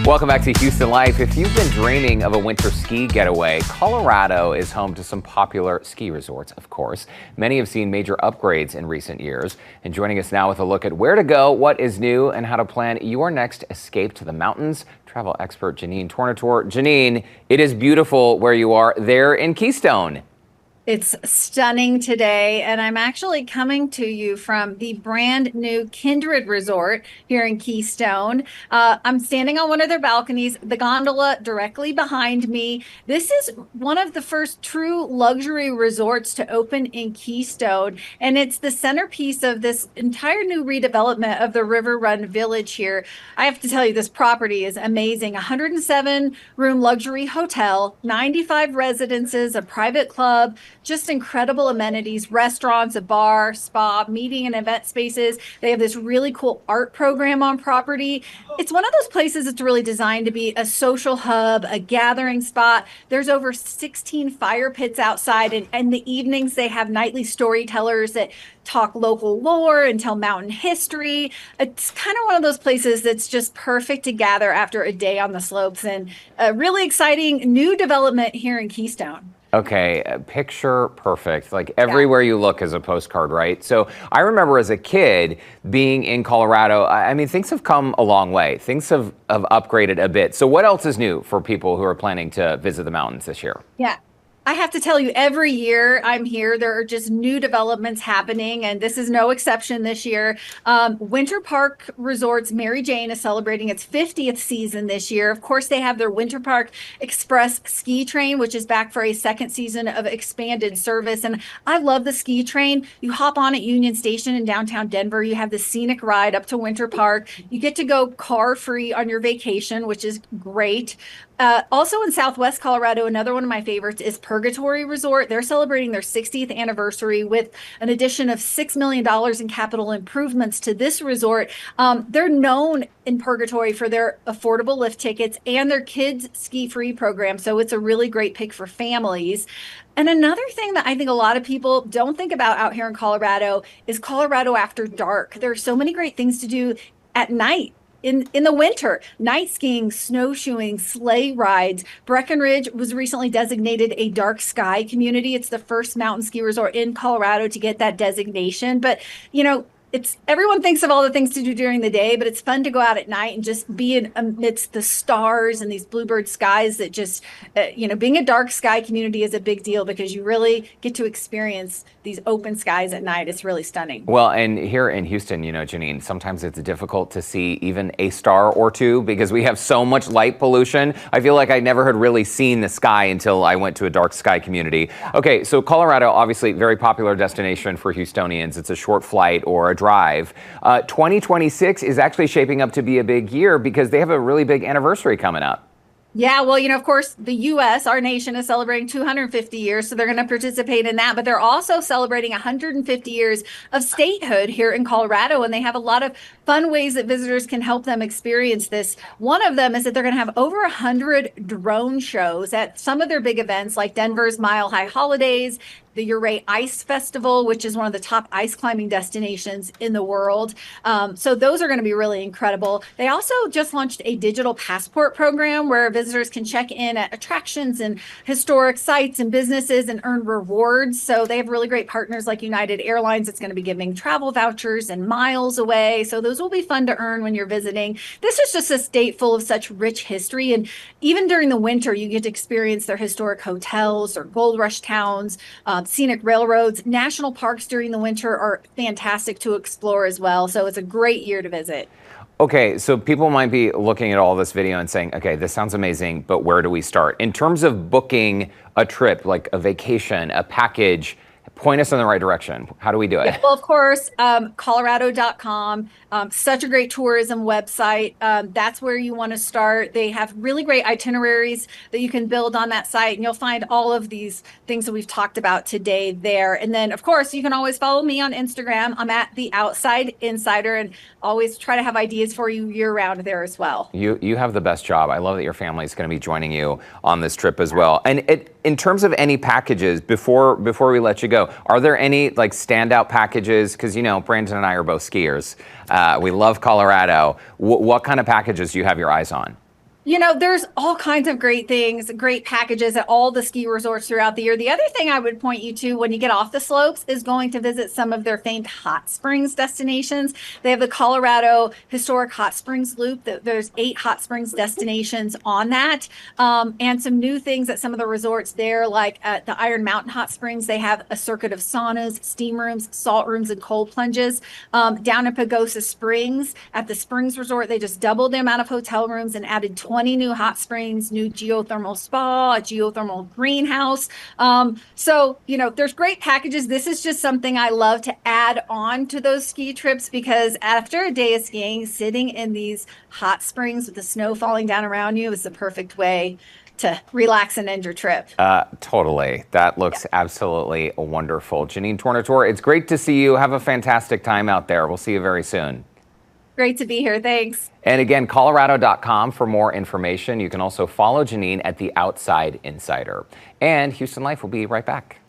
Welcome back to Houston Life. If you've been dreaming of a winter ski getaway, Colorado is home to some popular ski resorts, of course. Many have seen major upgrades in recent years. And joining us now with a look at where to go, what is new, and how to plan your next escape to the mountains, travel expert Jeanenne Tornatore. Jeanenne, it is beautiful where you are there in Keystone. It's stunning today, and I'm actually coming to you from the brand new Kindred Resort here in Keystone. I'm standing on one of their balconies, the gondola directly behind me. This is one of the first true luxury resorts to open in Keystone, and it's the centerpiece of this entire new redevelopment of the River Run Village here. I have to tell you, this property is amazing. 107-room luxury hotel, 95 residences, a private club, just incredible amenities, restaurants, a bar, spa, meeting and event spaces. They have this really cool art program on property. It's one of those places that's really designed to be a social hub, a gathering spot. There's over 16 fire pits outside, and in the evenings they have nightly storytellers that talk local lore and tell mountain history. It's kind of one of those places that's just perfect to gather after a day on the slopes, and a really exciting new development here in Keystone. Okay, picture perfect. Like everywhere you look is a postcard, right? So I remember as a kid being in Colorado. I mean, things have come a long way. Things have upgraded a bit. So what else is new for people who are planning to visit the mountains this year? Yeah. I have to tell you, every year I'm here, there are just new developments happening, and this is no exception this year. Winter Park Resorts Mary Jane is celebrating its 50th season this year. Of course, they have their Winter Park Express ski train, which is back for a second season of expanded service. And I love the ski train. You hop on at Union Station in downtown Denver. You have the scenic ride up to Winter Park. You get to go car-free on your vacation, which is great. Also in Southwest Colorado, another one of my favorites is Purgatory Resort. They're celebrating their 60th anniversary with an addition of $6 million in capital improvements to this resort. They're known in Purgatory for their affordable lift tickets and their kids ski-free program. So it's a really great pick for families. And another thing that I think a lot of people don't think about out here in Colorado is Colorado after dark. There are so many great things to do at night. In the winter, night skiing, snowshoeing, sleigh rides. Breckenridge was recently designated a dark sky community. It's the first mountain ski resort in Colorado to get that designation. But, you know, everyone thinks of all the things to do during the day, but it's fun to go out at night and just be amidst the stars and these bluebird skies that just, being a dark sky community is a big deal because you really get to experience these open skies at night. It's really stunning. Well, and here in Houston, Jeanenne, sometimes it's difficult to see even a star or two because we have so much light pollution. I feel like I never had really seen the sky until I went to a dark sky community. Okay, so Colorado, obviously very popular destination for Houstonians. It's a short flight or a drive. 2026 is actually shaping up to be a big year because they have a really big anniversary coming up. Yeah, well, of course, the U.S., our nation, is celebrating 250 years, so they're going to participate in that. But they're also celebrating 150 years of statehood here in Colorado, and they have a lot of fun ways that visitors can help them experience this. One of them is that they're going to have over 100 drone shows at some of their big events, like Denver's Mile High Holidays, the Ouray Ice Festival, which is one of the top ice climbing destinations in the world. So those are going to be really incredible. They also just launched a digital passport program where visitors can check in at attractions and historic sites and businesses and earn rewards. So they have really great partners like United Airlines. It's going to be giving travel vouchers and miles away. So those will be fun to earn when you're visiting. This is just a state full of such rich history. And even during the winter, you get to experience their historic hotels or gold rush towns, scenic railroads. National parks during the winter are fantastic to explore as well. So it's a great year to visit. Okay, so people might be looking at all this video and saying, okay, this sounds amazing, but where do we start? In terms of booking a trip, like a vacation, a package, point us in the right direction. How do we do it? Yeah, well, of course, Colorado.com, such a great tourism website. That's where you want to start. They have really great itineraries that you can build on that site, and you'll find all of these things that we've talked about today there. And then, of course, you can always follow me on Instagram. I'm at The Outside Insider, and always try to have ideas for you year-round there as well. You have the best job. I love that your family is going to be joining you on this trip as well. And in terms of any packages, before we let you go, are there any like standout packages? Because, you know, Brandon and I are both skiers. We love Colorado. What kind of packages do you have your eyes on? You know, there's all kinds of great things, great packages at all the ski resorts throughout the year. The other thing I would point you to when you get off the slopes is going to visit some of their famed hot springs destinations. They have the Colorado Historic Hot Springs Loop. There's 8 hot springs destinations on that. And some new things at some of the resorts there, like at the Iron Mountain Hot Springs, they have a circuit of saunas, steam rooms, salt rooms, and cold plunges. Down in Pagosa Springs, at the Springs Resort, they just doubled the amount of hotel rooms and added 20 new hot springs, new geothermal spa, a geothermal greenhouse. So, you know, there's great packages. This is just something I love to add on to those ski trips, because after a day of skiing, sitting in these hot springs with the snow falling down around you is the perfect way to relax and end your trip. Totally. That looks absolutely wonderful. Jeanenne Tornatore, it's great to see you. Have a fantastic time out there. We'll see you very soon. Great to be here. Thanks. And again, Colorado.com for more information. You can also follow Jeanenne at The Outside Insider. And Houston Life will be right back.